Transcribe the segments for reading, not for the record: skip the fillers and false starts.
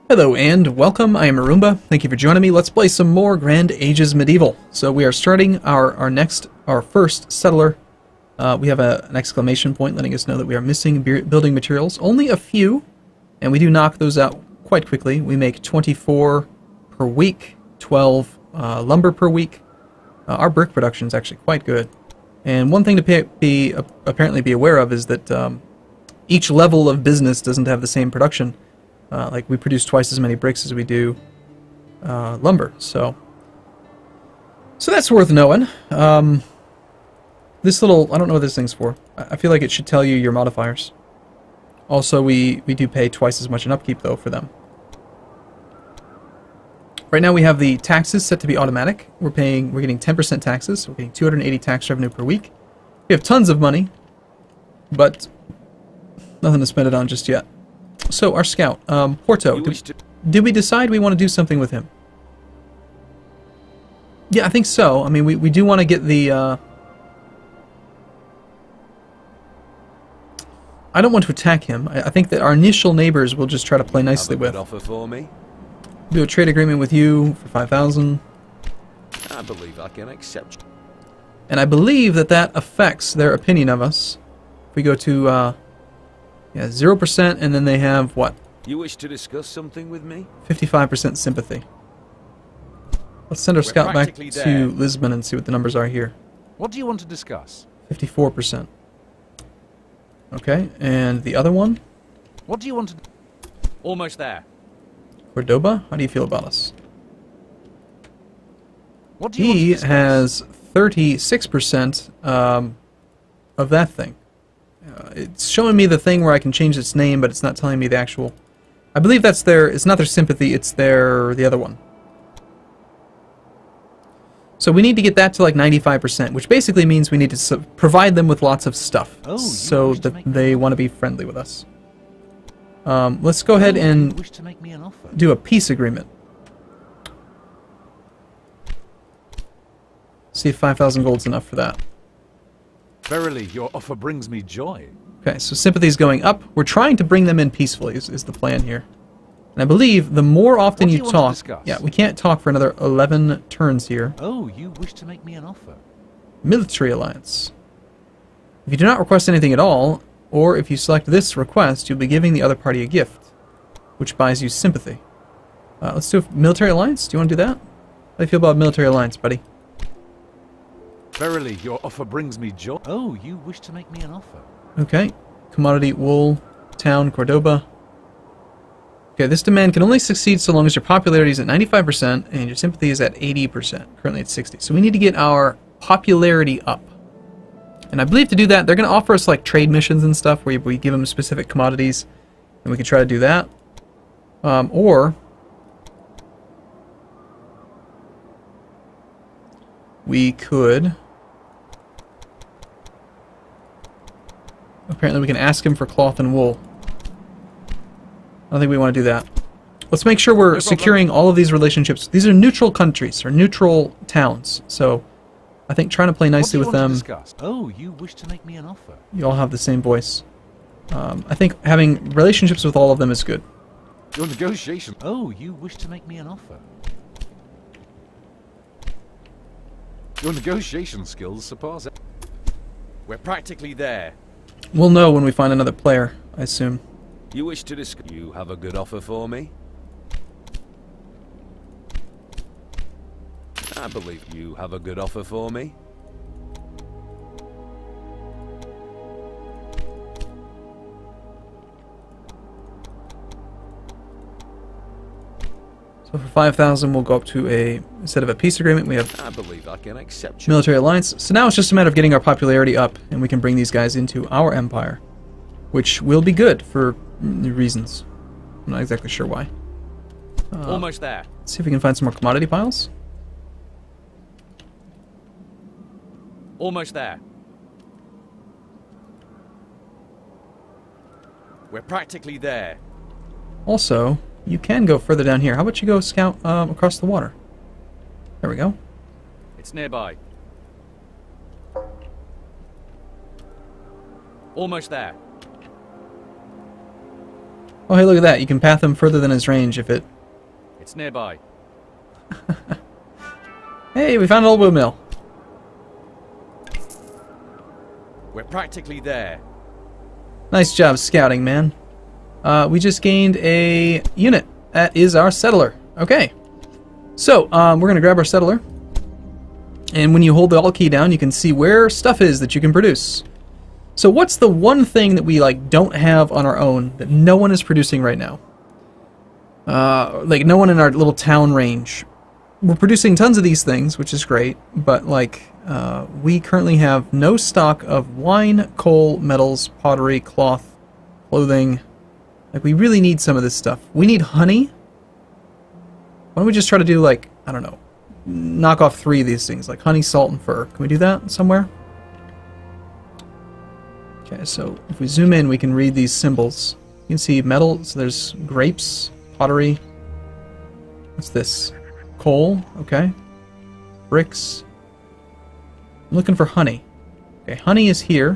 Hello and welcome, I am Arumba. Thank you for joining me. Let's play some more Grand Ages Medieval. So we are starting our first settler. We have an exclamation point letting us know that we are missing building materials. Only a few, and we do knock those out quite quickly. We make 24 per week, 12 lumber per week. Our brick production is actually quite good. And one thing to apparently be aware of is that each level of business doesn't have the same production. Like we produce twice as many bricks as we do lumber, so that's worth knowing. This little, I don't know what this thing's for. I feel like it should tell you your modifiers. Also, we do pay twice as much in upkeep though for them. Right now we have the taxes set to be automatic. We're getting 10% taxes. So we're getting 280 tax revenue per week. We have tons of money, but nothing to spend it on just yet. So, our scout, Porto, did we decide we want to do something with him? Yeah, I think so. I mean, we do want to get the, I don't want to attack him. I think that our initial neighbors will just try to play nicely with. Offer for me? Do a trade agreement with you for 5,000. I believe I can accept. And I believe that affects their opinion of us. If we go to, yeah, 0%, and then they have, what? You wish to discuss something with me? 55% sympathy. Let's send our scout back to Lisbon and see what the numbers are here. What do you want to discuss? 54%. Okay, and the other one? What do you want to... Almost there. Cordoba? How do you feel about us? What do you want to discuss? He has 36% of that thing. It's showing me the thing where I can change its name, but it's not telling me the actual... I believe that's their... It's not their sympathy, it's the other one. So we need to get that to like 95%, which basically means we need to provide them with lots of stuff, so that they want to be friendly with us. Let's go ahead and do a peace agreement. See if 5,000 gold's enough for that. Verily, your offer brings me joy. Okay, so sympathy's going up. We're trying to bring them in peacefully, is the plan here. And I believe the more often you talk... Yeah, we can't talk for another 11 turns here. Oh, you wish to make me an offer. Military alliance. If you do not request anything at all, or if you select this request, you'll be giving the other party a gift, which buys you sympathy. Let's do a military alliance. Do you want to do that? How do you feel about military alliance, buddy? Verily, your offer brings me joy. Oh, you wish to make me an offer. Okay. Commodity, wool, town, Cordoba. Okay, this demand can only succeed so long as your popularity is at 95% and your sympathy is at 80%. Currently at 60. So we need to get our popularity up. And I believe to do that, they're going to offer us like trade missions and stuff where we give them specific commodities, and we can try to do that. Or we could... Apparently we can ask him for cloth and wool. I don't think we want to do that. Let's make sure we're securing all of these relationships. These are neutral countries, or neutral towns. So, I think trying to play nicely with them... Oh, you wish to make me an offer. You all have the same voice. I think having relationships with all of them is good. Your negotiation... Oh, you wish to make me an offer. Your negotiation skills surpass... We're practically there. We'll know when we find another player, I assume. You wish to discuss... You have a good offer for me? I believe you have a good offer for me. So for 5,000 we'll go up to instead of a peace agreement, we have I believe I can accept you. Military alliance. So now it's just a matter of getting our popularity up, and we can bring these guys into our empire, which will be good for reasons. I'm not exactly sure why. Almost there. Let's see if we can find some more commodity piles. Almost there. We're practically there. Also, you can go further down here. How about you go scout across the water? There we go. It's nearby. Almost there. Oh, hey, look at that. You can path him further than his range if it... It's nearby. Hey, we found an old windmill. We're practically there. Nice job scouting, man. We just gained a unit. That is our settler. Okay. So, we're going to grab our settler. And when you hold the Alt key down, you can see where stuff is that you can produce. So what's the one thing that we don't have on our own that no one is producing right now? No one in our little town range. We're producing tons of these things, which is great, but we currently have no stock of wine, coal, metals, pottery, cloth, clothing. We really need some of this stuff. We need honey. Why don't we just try to do I don't know, knock off 3 of these things, like honey, salt, and fur. Can we do that somewhere? Okay, so if we zoom in, we can read these symbols. You can see metal, so there's grapes, pottery. What's this? Coal, okay. Bricks. I'm looking for honey. Okay, honey is here.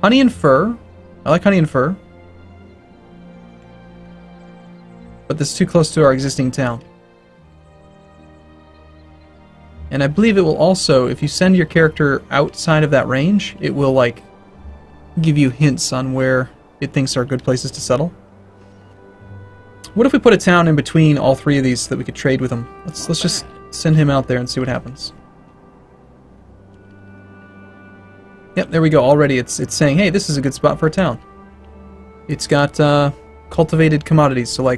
Honey and fur. I like honey and fur. But this is too close to our existing town. And I believe it will also, if you send your character outside of that range, it will, give you hints on where it thinks are good places to settle. What if we put a town in between all 3 of these so that we could trade with them? Let's just send him out there and see what happens. Yep, there we go. Already it's saying, hey, this is a good spot for a town. It's got cultivated commodities, so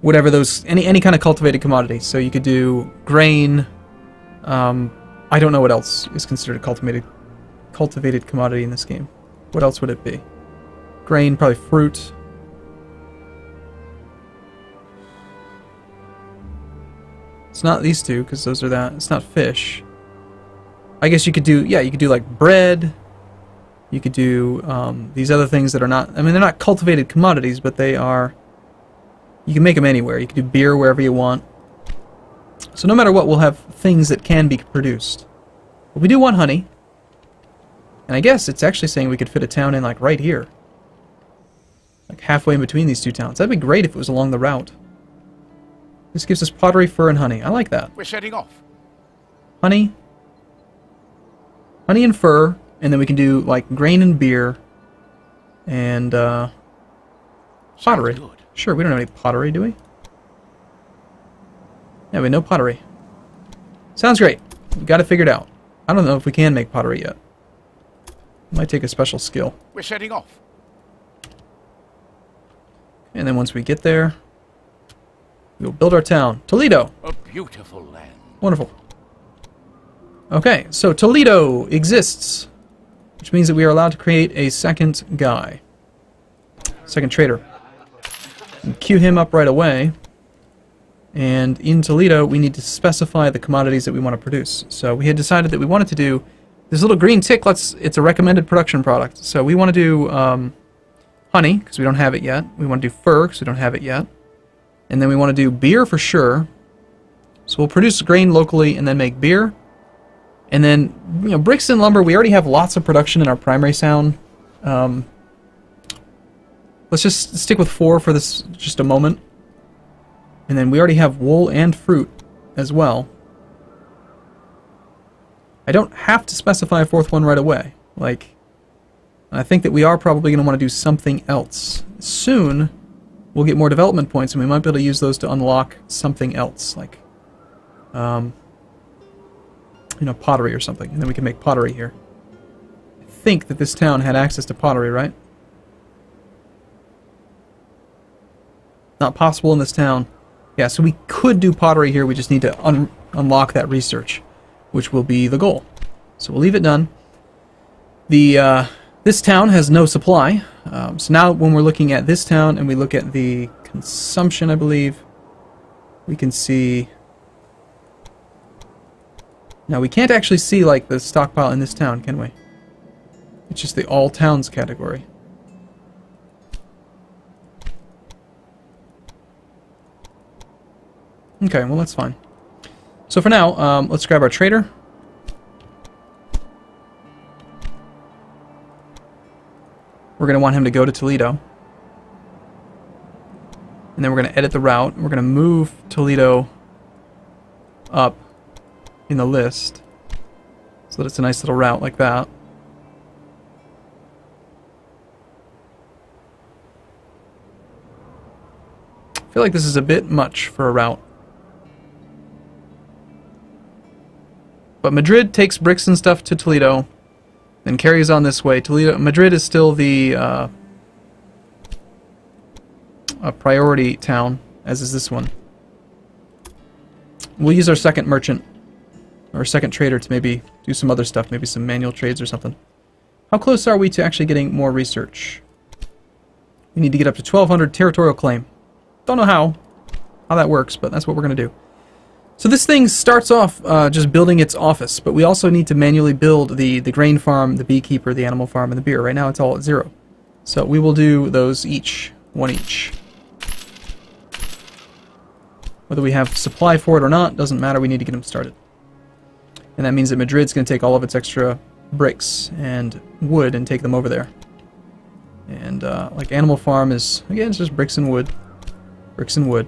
whatever those, any kind of cultivated commodity. So you could do grain. I don't know what else is considered a cultivated commodity in this game. What else would it be? Grain, probably fruit. It's not these 2, because those are that. It's not fish. I guess you could do, yeah, you could do bread. You could do these other things that are not, I mean, they're not cultivated commodities, but they are, you can make them anywhere. You can do beer wherever you want. So no matter what, we'll have things that can be produced. But we do want honey. And I guess it's actually saying we could fit a town in right here. Halfway in between these 2 towns. That'd be great if it was along the route. This gives us pottery, fur, and honey. I like that. We're setting off. Honey. Honey and fur. And then we can do, grain and beer. And, pottery. Good. Sure, we don't have any pottery, do we? Yeah, we have no pottery. Sounds great. We got it figured out. I don't know if we can make pottery yet. Might take a special skill. We're setting off. And then once we get there, we'll build our town. Toledo! A beautiful land. Wonderful. Okay, so Toledo exists, which means that we are allowed to create a second guy. Second trader. And queue him up right away. And in Toledo, we need to specify the commodities that we want to produce. So we had decided that we wanted to do this little green tick. It's a recommended production product. So we want to do honey, because we don't have it yet. We want to do fur, because we don't have it yet. And then we want to do beer for sure. So we'll produce grain locally and then make beer. And then, bricks and lumber, we already have lots of production in our primary sound. Let's just stick with 4 for this just a moment. And then we already have wool and fruit as well. I don't have to specify a 4th one right away. I think that we are probably going to want to do something else. Soon, we'll get more development points, and we might be able to use those to unlock something else, pottery or something. And then we can make pottery here. I think that this town had access to pottery, right? Not possible in this town. Yeah, so we could do pottery here. We just need to unlock that research, which will be the goal. So we'll leave it done. This town has no supply. So now when we're looking at this town and we look at the consumption, I believe, we can see... Now we can't actually see the stockpile in this town, can we? It's just the all towns category. Okay, well that's fine. So for now, let's grab our trader. We're going to want him to go to Toledo. And then we're going to edit the route. We're going to move Toledo up in the list so that it's a nice little route like that. I feel like this is a bit much for a route. But Madrid takes bricks and stuff to Toledo, then carries on this way. Madrid is still the a priority town, as is this one. We'll use our second merchant, or second trader, to maybe do some other stuff, maybe some manual trades or something. How close are we to actually getting more research? We need to get up to 1,200 territorial claim. Don't know how that works, but that's what we're going to do. So this thing starts off just building its office, but we also need to manually build the grain farm, the beekeeper, the animal farm, and the beer. Right now it's all at 0. So we will do those each, one each. Whether we have supply for it or not, doesn't matter, we need to get them started. And that means that Madrid's going to take all of its extra bricks and wood and take them over there. And like Animal Farm is, again, it's just bricks and wood. Bricks and wood.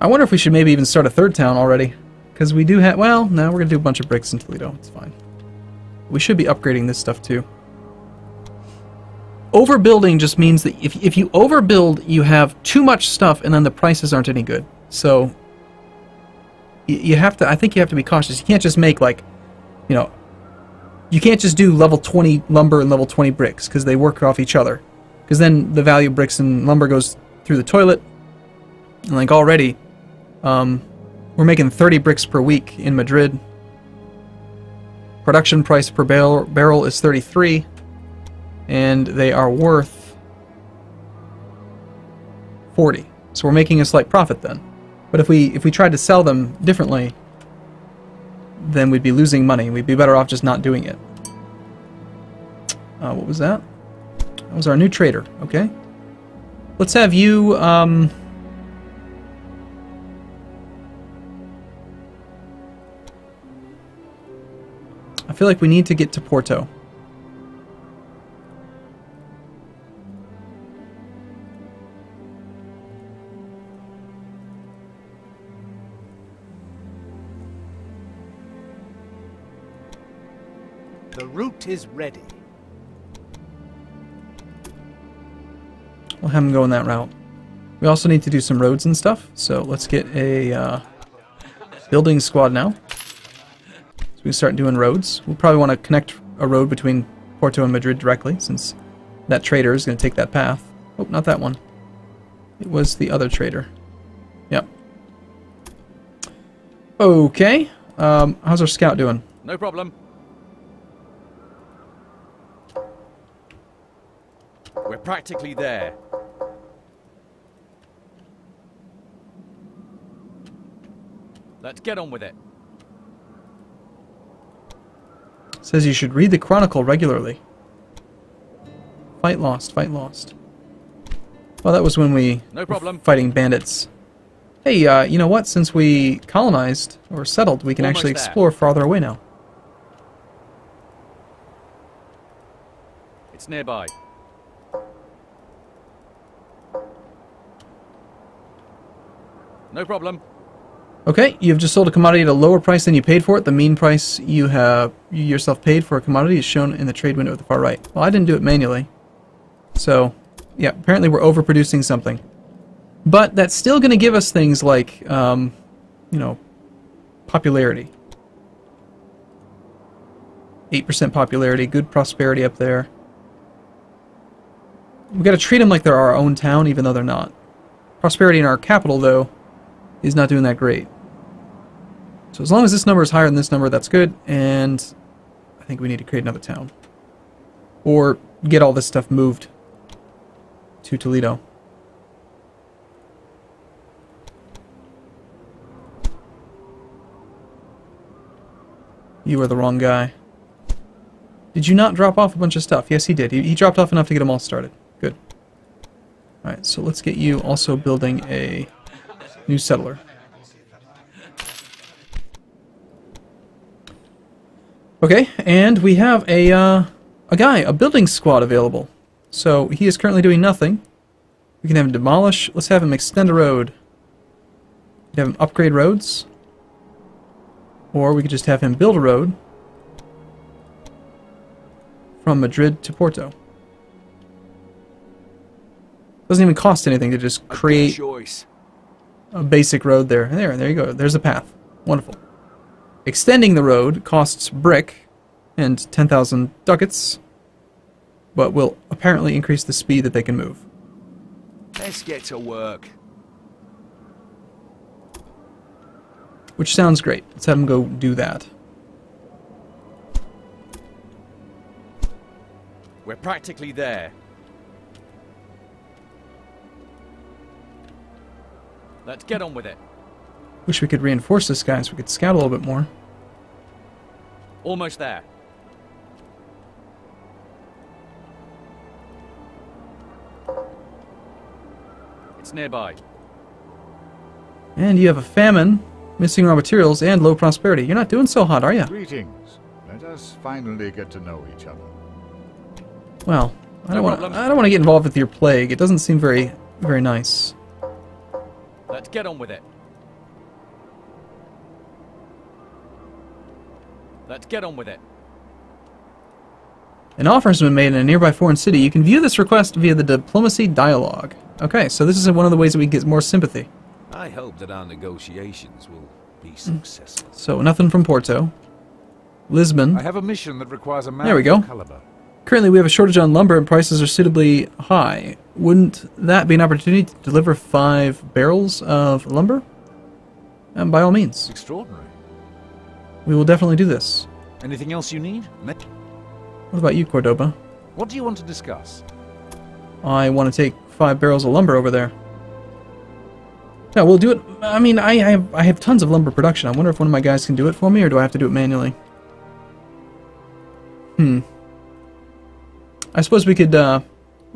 I wonder if we should maybe even start a third town already. Because we do have, well, no, we're going to do a bunch of bricks in Toledo. It's fine. We should be upgrading this stuff too. Overbuilding just means that if you overbuild, you have too much stuff and then the prices aren't any good. So you have to, I think you have to be cautious. You can't just make like, you know, you can't just do level 20 lumber and level 20 bricks because they work off each other. Because then the value of bricks and lumber goes through the toilet. And like already, we're making 30 bricks per week in Madrid. Production price per barrel is 33. And they are worth 40. So we're making a slight profit then. But if we tried to sell them differently, then we'd be losing money. We'd be better off just not doing it. What was that? That was our new trader. Okay. Let's have you, I feel like we need to get to Porto. The route is ready. We'll have them go in that route. We also need to do some roads and stuff, so let's get a building squad now. So we start doing roads. We'll probably want to connect a road between Porto and Madrid directly, since that trader is going to take that path. Oh, not that one. It was the other trader. Yep. Okay. How's our scout doing? No problem. We're practically there. Let's get on with it. Says you should read the Chronicle regularly. Fight lost, fight lost. Well, that was when we No problem. were fighting bandits. Hey, you know what? Since we colonized or settled, we can Almost actually there. explore farther away now. It's nearby. No problem. Okay, you've just sold a commodity at a lower price than you paid for it. The mean price you yourself paid for a commodity is shown in the trade window at the far right. Well, I didn't do it manually. So, yeah, apparently we're overproducing something. But that's still going to give us things like, you know, popularity. 8% popularity, good prosperity up there. We've got to treat them like they're our own town, even though they're not. Prosperity in our capital, though, is not doing that great. So as long as this number is higher than this number, that's good, and I think we need to create another town. Or get all this stuff moved to Toledo. You are the wrong guy. Did you not drop off a bunch of stuff? Yes, he did. He dropped off enough to get them all started. Good. Alright, so let's get you also building a new settler. Okay, and we have a building squad available. So he is currently doing nothing. We can have him demolish. Let's have him extend a road. We can have him upgrade roads. Or we could just have him build a road from Madrid to Porto. Doesn't even cost anything to just create a basic road there. There you go. There's a path. Wonderful. Extending the road costs brick and 10,000 ducats, but will apparently increase the speed that they can move. Let's get to work. Which sounds great. Let's have them go do that. We're practically there. Let's get on with it. Wish we could reinforce this guy so we could scout a little bit more. Almost there. It's nearby. And you have a famine, missing raw materials, and low prosperity. You're not doing so hot, are you? Greetings. Let us finally get to know each other. Well, I don't problem. want to get involved with your plague. It doesn't seem very nice. Let's get on with it. Let's get on with it. An offer has been made in a nearby foreign city. You can view this request via the diplomacy dialogue. Okay, so this is one of the ways that we can get more sympathy. I hope that our negotiations will be successful. So nothing from Porto. Lisbon. I have a mission that requires a man There we of your go. caliber. Currently we have a shortage on lumber and prices are suitably high. Wouldn't that be an opportunity to deliver 5 barrels of lumber? And by all means. Extraordinary. We will definitely do this. Anything else you need? What about you, Cordoba? What do you want to discuss? I want to take 5 barrels of lumber over there. No, we'll do it. I mean, I have tons of lumber production. I wonder if one of my guys can do it for me, or do I have to do it manually? I suppose we could,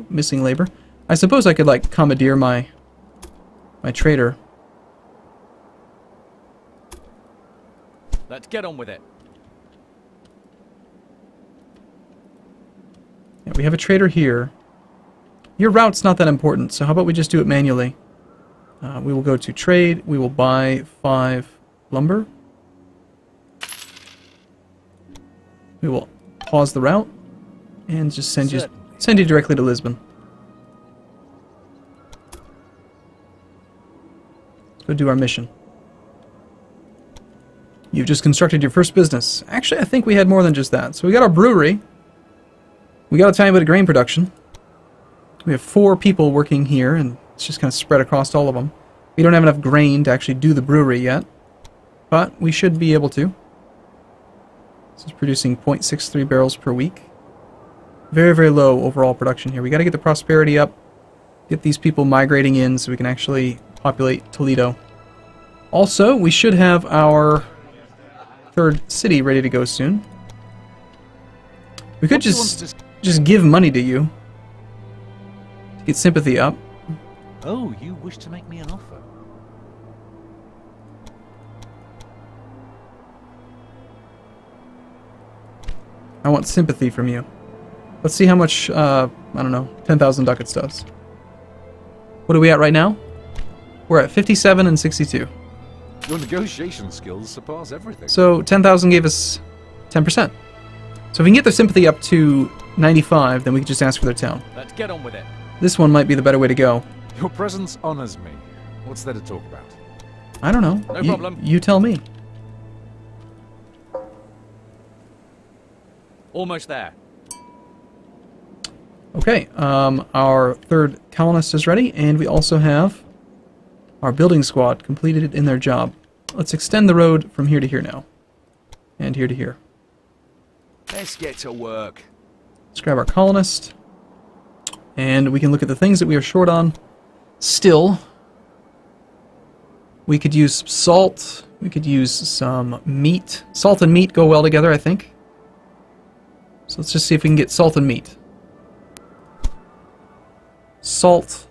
missing labor. I suppose I could, like, commandeer my trader. Let's get on with it. Yeah, we have a trader here. Your route's not that important, so how about we just do it manually? We will go to trade. We will buy 5 lumber. We will pause the route and just send you directly to Lisbon. Let's go do our mission. You've just constructed your first business. Actually, I think we had more than just that. So we got our brewery. We got a tiny bit of grain production. We have 4 people working here, and it's just kind of spread across all of them. We don't have enough grain to actually do the brewery yet, but we should be able to. This is producing 0.63 barrels per week. Very, very low overall production here. We got to get the prosperity up, get these people migrating in so we can actually populate Toledo. Also, we should have our 3rd city ready to go soon. We could just give money to you to get sympathy up. Oh, you wish to make me an offer? I want sympathy from you. Let's see how much, I don't know, 10,000 ducats does. What are we at right now? We're at 57 and 62. Your negotiation skills surpass everything. So 10,000 gave us 10%. So if we can get their sympathy up to 95, then we can just ask for their town. Let's get on with it. This one might be the better way to go. Your presence honors me. What's there to talk about? I don't know. No problem. You tell me. Almost there. Okay, our 3rd colonist is ready, and we also have our building squad completed in their job. Let's extend the road from here to here now. And here to here. Let's get to work. Let's grab our colonist. And we can look at the things that we are short on. Still, we could use some salt. We could use some meat. Salt and meat go well together, I think. So let's just see if we can get salt and meat. Salt,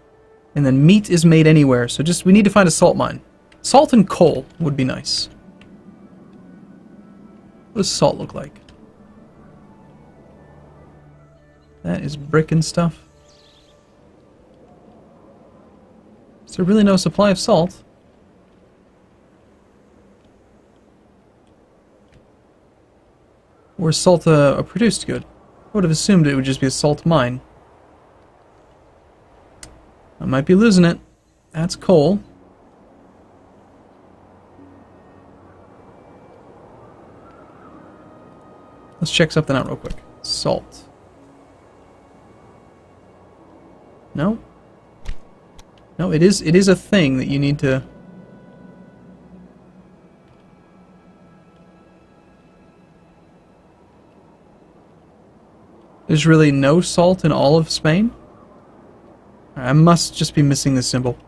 and then meat is made anywhere, so we need to find a salt mine. Salt and coal would be nice. What does salt look like? That is brick and stuff. Is there really no supply of salt? Or is salt a produced good? I would have assumed it would just be a salt mine. I might be losing it. That's coal. Let's check something out real quick. Salt. No? No, it is a thing that you need to... There's really no salt in all of Spain? I must just be missing this symbol.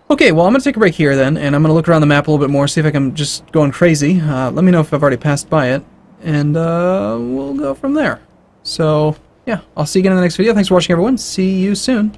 Okay, well, I'm going to take a break here then, and I'm going to look around the map a little bit more, see if I can just going crazy. Let me know if I've already passed by it, and we'll go from there. So, yeah, I'll see you again in the next video. Thanks for watching, everyone. See you soon.